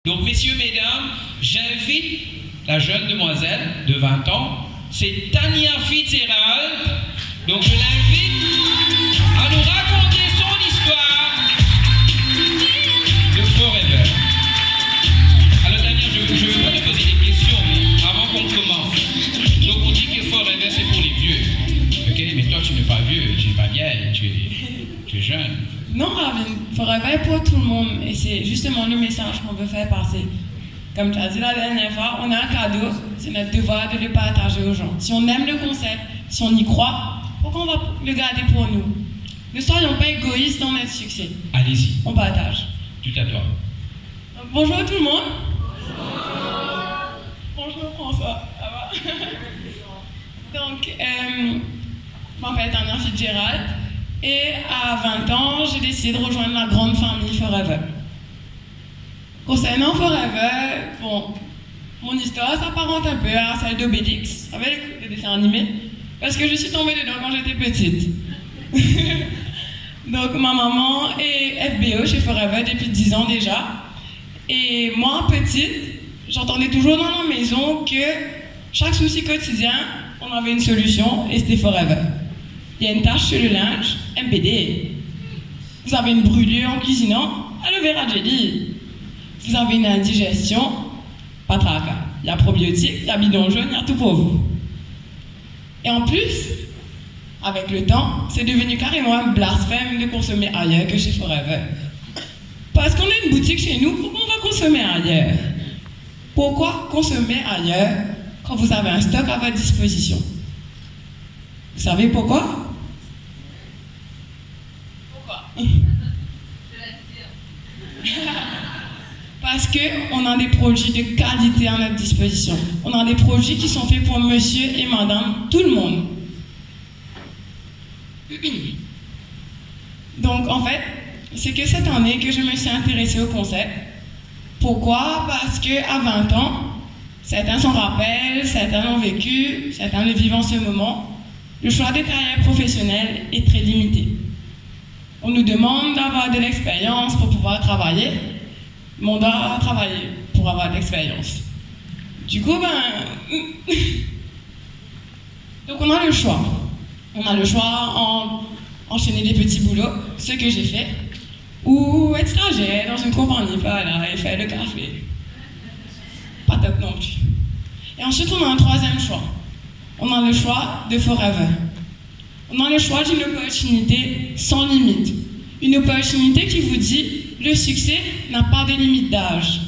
Donc, messieurs, mesdames, j'invite la jeune demoiselle de 20 ans, c'est Tania Fitzgerald. Donc, je l'invite à nous raconter son histoire de Forever. Alors, Tania, je ne veux pas te poser des questions, mais avant qu'on commence. Donc, on dit que Forever, c'est pour les vieux. Ok, mais toi, tu n'es pas vieux, tu n'es pas vieille, tu es jeune. Non, Ravin, Forever est pour tout le monde et c'est justement le message qu'on veut faire passer. Comme tu as dit la dernière fois, on a un cadeau, c'est notre devoir de le partager aux gens. Si on aime le concept, si on y croit, pourquoi on va le garder pour nous? Ne soyons pas égoïstes dans notre succès. Allez-y. On partage. Tout à toi. Bonjour tout le monde. Bonjour François, ça va? Donc, je m'appelle Tania Fitzgerald. Et à 20 ans, j'ai décidé de rejoindre la grande famille Forever. Concernant Forever, bon, mon histoire s'apparente un peu à celle d'Obélix, avec le dessin animé, parce que je suis tombée dedans quand j'étais petite. Donc ma maman est FBO chez Forever depuis 10 ans déjà. Et moi, petite, j'entendais toujours dans la maison que chaque souci quotidien, on avait une solution et c'était Forever. Il y a une tache sur le linge, MPD. Vous avez une brûlure en cuisinant, aloe vera jelly. Vous avez une indigestion, pas de tracas. Il y a probiotiques, il y a bidon jaune, il y a tout pour vous. Et en plus, avec le temps, c'est devenu carrément un blasphème de consommer ailleurs que chez Forever. Parce qu'on a une boutique chez nous, pourquoi on va consommer ailleurs? Pourquoi consommer ailleurs quand vous avez un stock à votre disposition? Vous savez pourquoi? Parce qu'on a des produits de qualité à notre disposition. On a des produits qui sont faits pour monsieur et madame, tout le monde. Donc en fait, c'est que cette année que je me suis intéressée au concept. Pourquoi? Parce qu'à 20 ans, certains s'en rappellent, certains l'ont vécu, certains le vivent en ce moment. Le choix des carrières professionnelles est très limité. On nous demande d'avoir de l'expérience pour pouvoir travailler, mais on doit travailler pour avoir de l'expérience. Du coup, donc on a le choix. On a le choix en enchaîner des petits boulots, ce que j'ai fait, ou être stagiaire dans une compagnie, voilà, et faire le café. Pas top non plus. Et ensuite, on a un troisième choix. On a le choix de Forever. On a le choix d'une opportunité sans limite. Une opportunité qui vous dit le succès n'a pas de limite d'âge.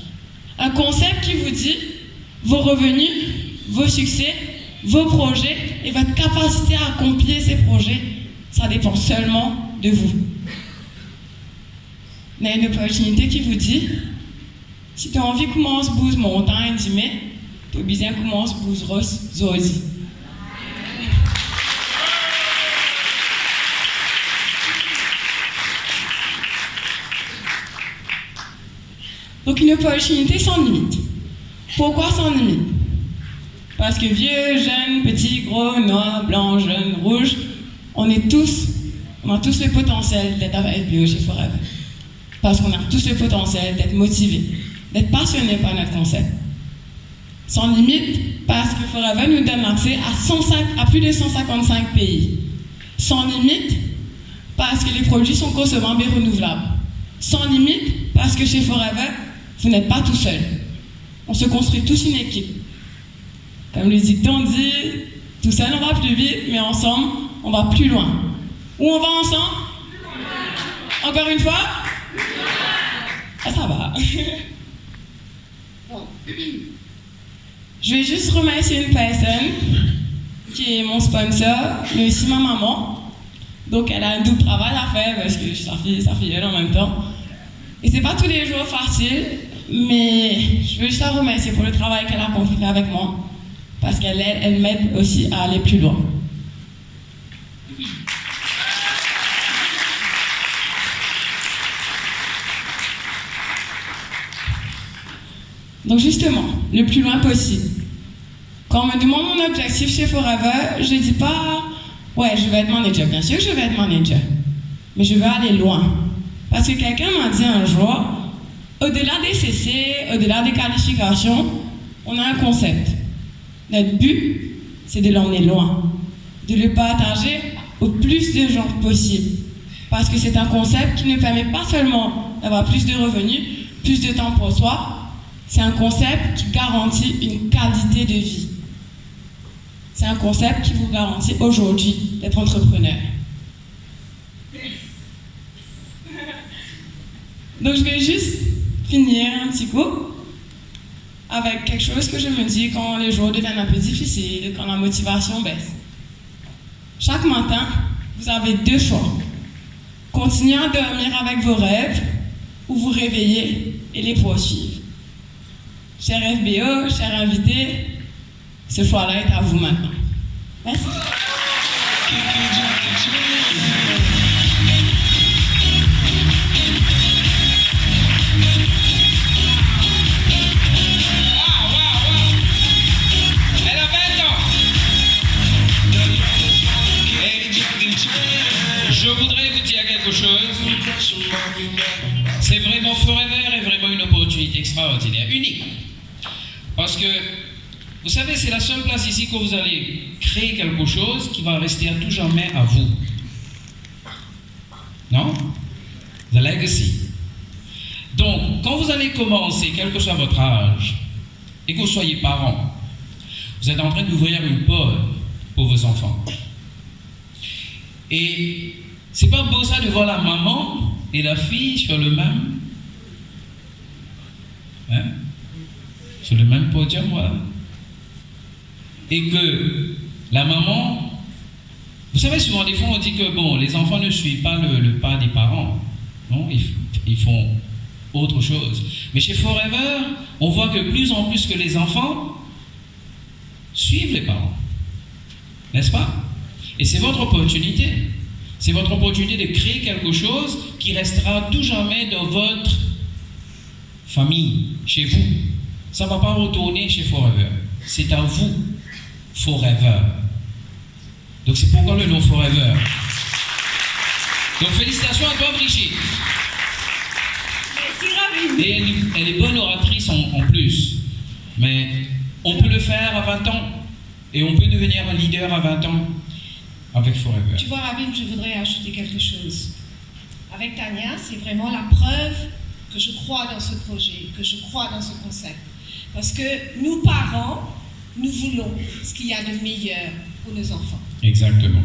Un concept qui vous dit vos revenus, vos succès, vos projets et votre capacité à accomplir ces projets, ça dépend seulement de vous. On a une opportunité qui vous dit si tu as envie de commencer à bouger montagne, dis-moi, tu as besoin de commencer à bouger rose, zodi. Donc une opportunité sans limite. Pourquoi sans limite? Parce que vieux, jeune, petit, gros, noir, blanc, jaune, rouge, on a tous le potentiel d'être avec FBO chez Forever. Parce qu'on a tous le potentiel d'être motivés, d'être passionnés par notre concept. Sans limite, parce que Forever nous donne accès à plus de 155 pays. Sans limite, parce que les produits sont consommables et renouvelables. Sans limite, parce que chez Forever, vous n'êtes pas tout seul. On se construit tous une équipe. Comme le dicton dit, tout seul on va plus vite, mais ensemble, on va plus loin. Où on va ensemble? Encore une fois? Ah, ça va. Je vais juste remercier une personne qui est mon sponsor, mais aussi ma maman. Donc elle a un double travail à faire parce que je suis sa filleule en même temps. Et c'est pas tous les jours facile, mais je veux juste la remercier pour le travail qu'elle a accompli avec moi. Parce qu'elle m'aide aussi à aller plus loin. Donc justement, le plus loin possible. Quand on me demande mon objectif chez Forever, je ne dis pas « Ouais, je vais être manager ». Bien sûr que je vais être manager, mais je veux aller loin. Parce que quelqu'un m'a dit un jour « au-delà des CC, au-delà des qualifications, on a un concept. Notre but, c'est de l'emmener loin, de le partager au plus de gens possible. Parce que c'est un concept qui ne permet pas seulement d'avoir plus de revenus, plus de temps pour soi, c'est un concept qui garantit une qualité de vie. C'est un concept qui vous garantit aujourd'hui d'être entrepreneur. Donc je vais juste finir un petit coup avec quelque chose que je me dis quand les jours deviennent un peu difficiles, quand la motivation baisse. Chaque matin, vous avez deux choix. Continuer à dormir avec vos rêves ou vous réveiller et les poursuivre. Cher FBO, cher invité, ce choix-là est à vous maintenant. Merci. Je voudrais vous dire quelque chose. C'est vraiment Forever est vraiment une opportunité extraordinaire, unique. Parce que, vous savez, c'est la seule place ici que vous allez créer quelque chose qui va rester à tout jamais à vous. Non? The legacy. Donc, quand vous allez commencer, quel que soit votre âge, et que vous soyez parents, vous êtes en train d'ouvrir une porte pour vos enfants. Et c'est pas beau ça de voir la maman et la fille sur le même, sur le même podium, voilà. Et que la maman, vous savez, souvent des fois on dit que bon, les enfants ne suivent pas le pas des parents, non, ils font autre chose. Mais chez Forever, on voit que plus en plus que les enfants suivent les parents, n'est-ce pas? Et c'est votre opportunité. C'est votre opportunité de créer quelque chose qui restera tout jamais dans votre famille, chez vous. Ça ne va pas retourner chez Forever. C'est à vous, Forever. Donc c'est pourquoi le nom Forever. Donc félicitations à toi, Brigitte. Et elle est bonne oratrice en plus. Mais on peut le faire à 20 ans. Et on peut devenir un leader à 20 ans. Avec Forever. Tu vois, Rabin, je voudrais ajouter quelque chose. Avec Tania, c'est vraiment la preuve que je crois dans ce projet, que je crois dans ce concept. Parce que nous, parents, nous voulons ce qu'il y a de meilleur pour nos enfants. Exactement.